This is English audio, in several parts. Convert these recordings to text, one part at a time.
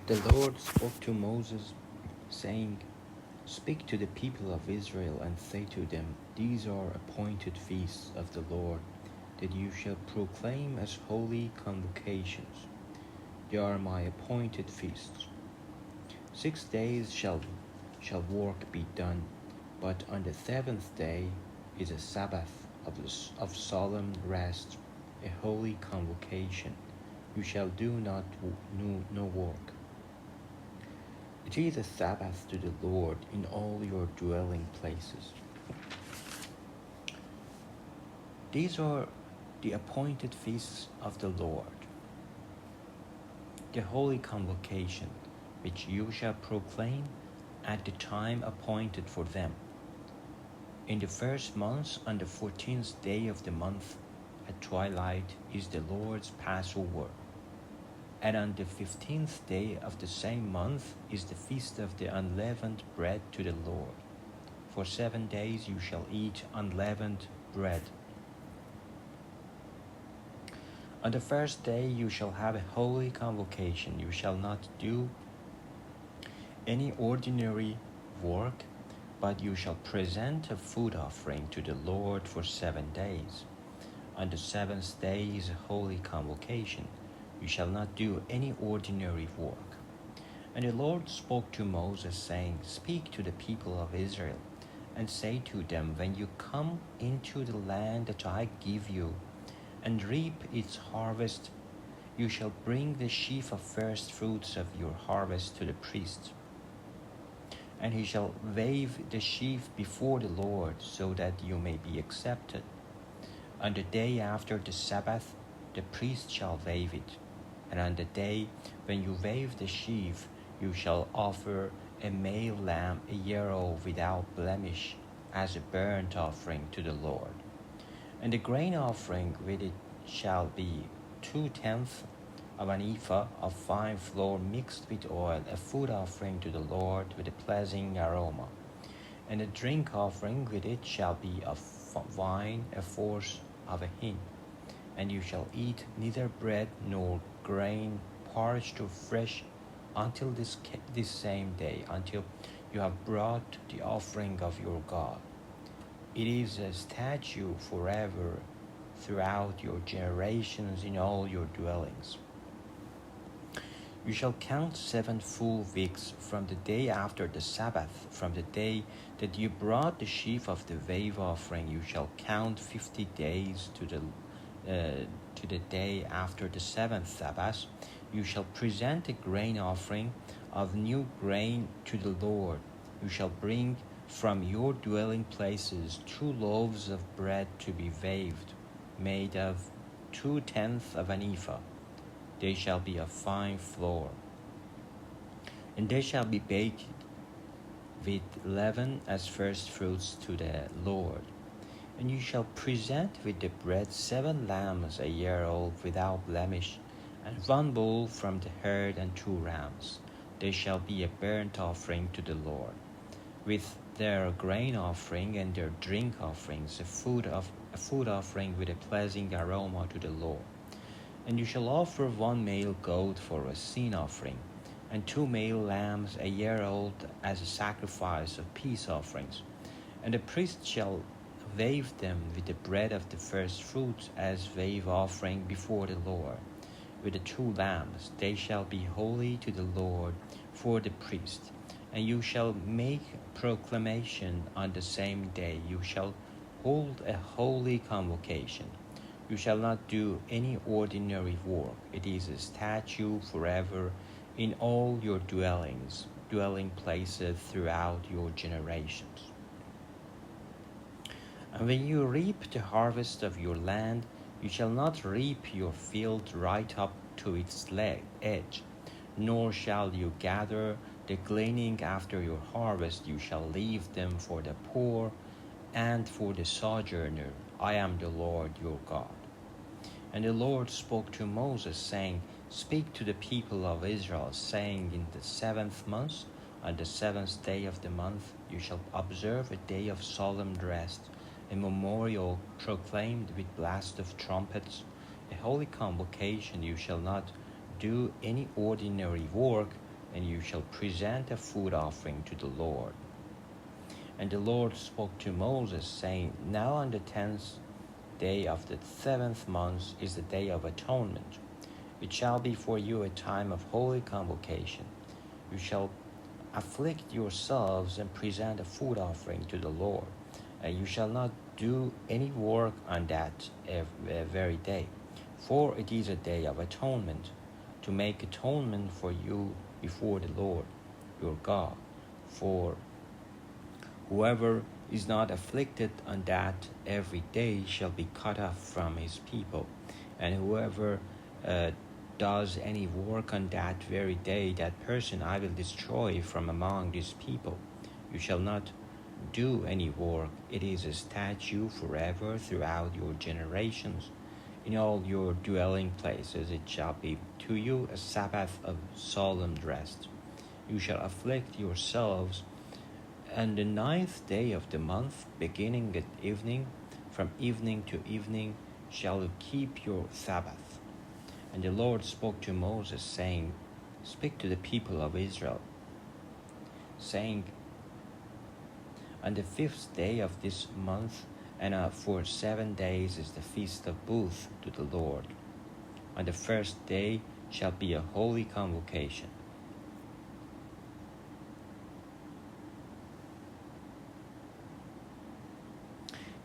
The Lord spoke to Moses, saying, Speak to the people of Israel and say to them, These are appointed feasts of the Lord, that you shall proclaim as holy convocations. They are my appointed feasts. 6 days shall work be done, but on the seventh day is a Sabbath of solemn rest, a holy convocation. You shall do no work. It is a Sabbath to the Lord in all your dwelling places. These are the appointed feasts of the Lord, the holy convocation, which you shall proclaim at the time appointed for them. In the first month, on the 14th day of the month, at twilight, is the Lord's Passover. And on the 15th day of the same month is the feast of the unleavened bread to the Lord. For 7 days you shall eat unleavened bread. On the first day you shall have a holy convocation. You shall not do any ordinary work, but you shall present a food offering to the Lord for 7 days. On the seventh day is a holy convocation. You shall not do any ordinary work. And the Lord spoke to Moses, saying, Speak to the people of Israel, and say to them, When you come into the land that I give you, and reap its harvest, you shall bring the sheaf of first fruits of your harvest to the priest. And he shall wave the sheaf before the Lord, so that you may be accepted. On the day after the Sabbath, the priest shall wave it. And on the day when you wave the sheaf, you shall offer a male lamb, a year old, without blemish, as a burnt offering to the Lord. And the grain offering with it shall be 2/10 of an ephah of fine flour mixed with oil, a food offering to the Lord with a pleasing aroma. And the drink offering with it shall be of wine, 1/4 of a hin. And you shall eat neither bread nor grain parched or fresh until this same day, until you have brought the offering of your God. It is a statute forever throughout your generations in all your dwellings. You shall count 7 full weeks from the day after the Sabbath, from the day that you brought the sheaf of the wave offering. You shall count 50 days to the day after the 7th Sabbath. You shall present a grain offering of new grain to the Lord. You shall bring from your dwelling places 2 loaves of bread to be waved, made of 2/10 of an ephah. They shall be of fine flour, and they shall be baked with leaven as first fruits to the Lord. And you shall present with the bread 7 lambs a year old without blemish, and 1 bull from the herd and 2 rams. They shall be a burnt offering to the Lord, with their grain offering and their drink offerings, a food offering with a pleasing aroma to the Lord. And you shall offer 1 male goat for a sin offering, and 2 male lambs a year old as a sacrifice of peace offerings. And the priest shall wave them with the bread of the first fruits as wave offering before the Lord. With the 2 lambs, they shall be holy to the Lord for the priest. And you shall make proclamation on the same day. You shall hold a holy convocation. You shall not do any ordinary work. It is a statute forever in all your dwelling places throughout your generations. And when you reap the harvest of your land, you shall not reap your field right up to its edge, nor shall you gather the gleaning after your harvest. You shall leave them for the poor and for the sojourner. I am the Lord your God. And the Lord spoke to Moses, saying, Speak to the people of Israel, saying, In the 7th month, on the 7th day of the month, you shall observe a day of solemn rest, a memorial proclaimed with blast of trumpets, a holy convocation. You shall not do any ordinary work, and you shall present a food offering to the Lord. And the Lord spoke to Moses, saying, Now on the 10th day of the 7th month is the day of atonement. It shall be for you a time of holy convocation. You shall afflict yourselves and present a food offering to the Lord. And you shall not do any work on that very day, for it is a day of atonement, to make atonement for you before the Lord your God. For whoever is not afflicted on that every day shall be cut off from his people, and whoever does any work on that very day, that person I will destroy from among these people. You shall not do any work. It is a statute forever throughout your generations. In all your dwelling places it shall be to you a Sabbath of solemn rest. You shall afflict yourselves on the 9th day of the month, beginning at evening, from evening to evening shall you keep your Sabbath. And the Lord spoke to Moses, saying, Speak to the people of Israel, saying, On the 5th day of this month, and for 7 days is the feast of booths to the Lord. On the 1st day shall be a holy convocation.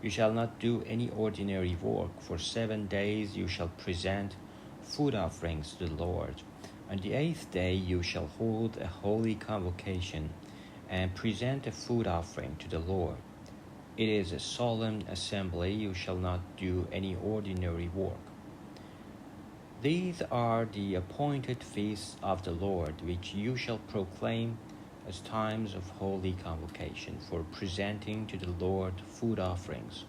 You shall not do any ordinary work. For 7 days you shall present food offerings to the Lord. On the 8th day you shall hold a holy convocation and present a food offering to the Lord. It is a solemn assembly. You shall not do any ordinary work. These are the appointed feasts of the Lord, which you shall proclaim as times of holy convocation, for presenting to the Lord food offerings,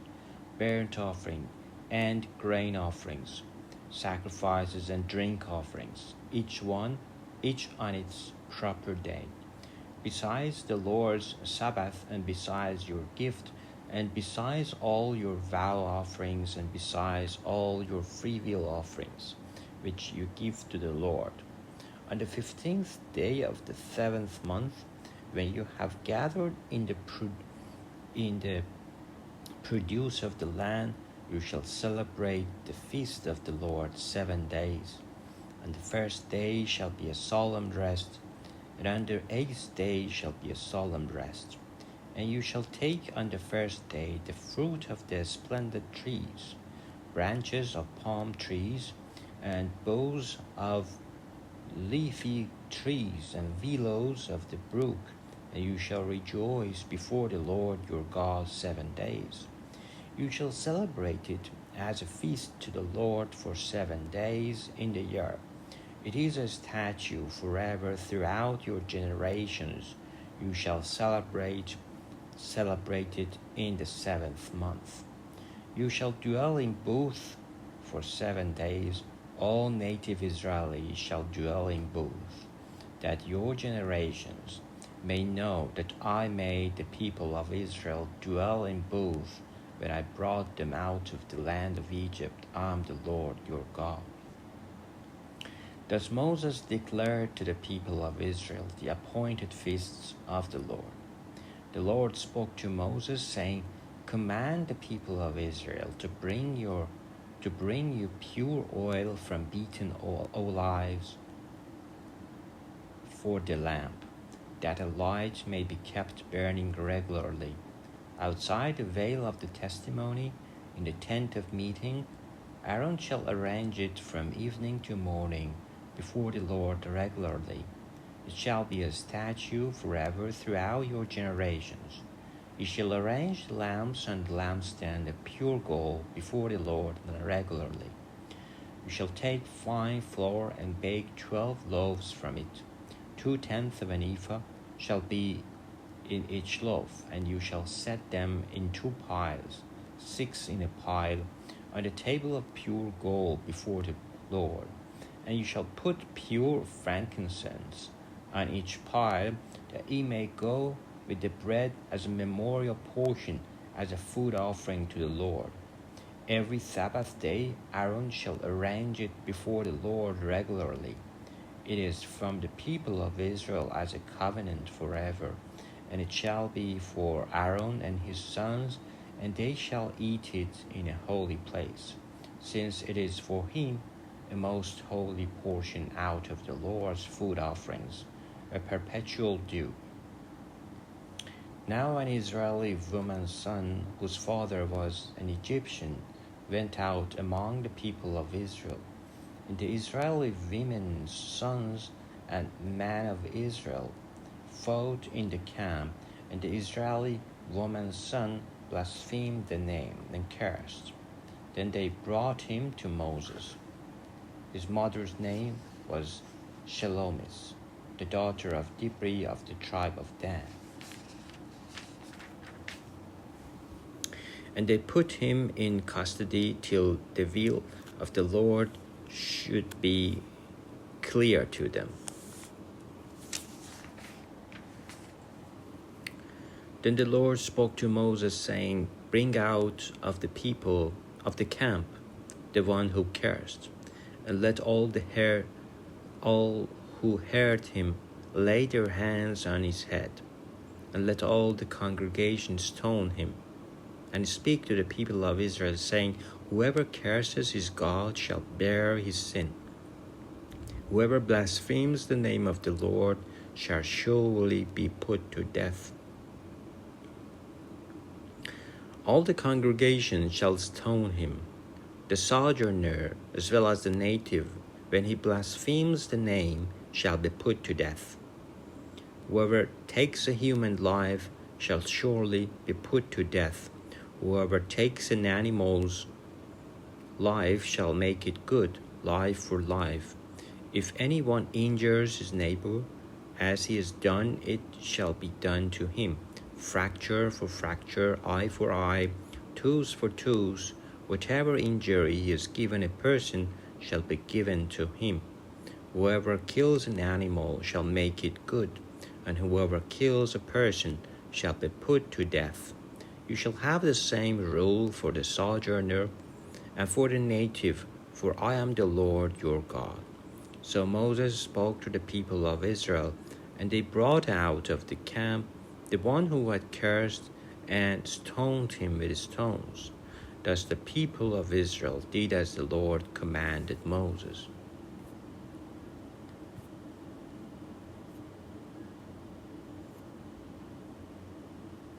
burnt offering, and grain offerings, sacrifices and drink offerings, each on its proper day. Besides the Lord's Sabbath, and besides your gift, and besides all your vow offerings, and besides all your freewill offerings, which you give to the Lord. On the 15th day of the 7th month, when you have gathered in the produce of the land, you shall celebrate the feast of the Lord 7 days. On the 1st day shall be a solemn rest, and on the 8th day shall be a solemn rest. And you shall take on the 1st day the fruit of the splendid trees, branches of palm trees, and boughs of leafy trees, and willows of the brook, and you shall rejoice before the Lord your God 7 days. You shall celebrate it as a feast to the Lord for 7 days in the year. It is a statute forever throughout your generations. You shall celebrate it in the 7th month. You shall dwell in booths for 7 days. All native Israelis shall dwell in booths, that your generations may know that I made the people of Israel dwell in booths when I brought them out of the land of Egypt. I am the Lord your God. Thus Moses declared to the people of Israel the appointed feasts of the Lord. The Lord spoke to Moses, saying, Command the people of Israel to bring you pure oil from beaten olives for the lamp, that a light may be kept burning regularly. Outside the veil of the testimony, in the tent of meeting, Aaron shall arrange it from evening to morning before the Lord regularly. It shall be a statute forever throughout your generations. You shall arrange the lamps and the lampstand of pure gold before the Lord regularly. You shall take fine flour and bake 12 loaves from it. 2/10 of an ephah shall be in each loaf, and you shall set them in 2 piles, 6 in a pile, on the table of pure gold before the Lord. And you shall put pure frankincense on each pile, that it may go with the bread as a memorial portion, as a food offering to the Lord. Every Sabbath day Aaron shall arrange it before the Lord regularly. It is from the people of Israel as a covenant forever, and it shall be for Aaron and his sons, and they shall eat it in a holy place, since it is for him a most holy portion out of the Lord's food offerings, a perpetual due. Now an Israeli woman's son, whose father was an Egyptian, went out among the people of Israel. And the Israeli women's sons and men of Israel fought in the camp, and the Israeli woman's son blasphemed the name and cursed. Then they brought him to Moses. His mother's name was Shelomis, the daughter of Dibri of the tribe of Dan. And they put him in custody till the will of the Lord should be clear to them. Then the Lord spoke to Moses, saying, Bring out of the people of the camp the one who cursed, and let all who heard him lay their hands on his head, and let all the congregation stone him. And speak to the people of Israel, saying, Whoever curses his God shall bear his sin. Whoever blasphemes the name of the Lord shall surely be put to death. All the congregation shall stone him, the sojourner as well as the native, when he blasphemes the name, shall be put to death. Whoever takes a human life shall surely be put to death. Whoever takes an animal's life shall make it good, life for life. If anyone injures his neighbor, as he has done, it shall be done to him. Fracture for fracture, eye for eye, tooth for tooth. Whatever injury he has given a person shall be given to him. Whoever kills an animal shall make it good, and whoever kills a person shall be put to death. You shall have the same rule for the sojourner and for the native, for I am the Lord your God. So Moses spoke to the people of Israel, and they brought out of the camp the one who had cursed, and stoned him with stones. Thus the people of Israel did as the Lord commanded Moses.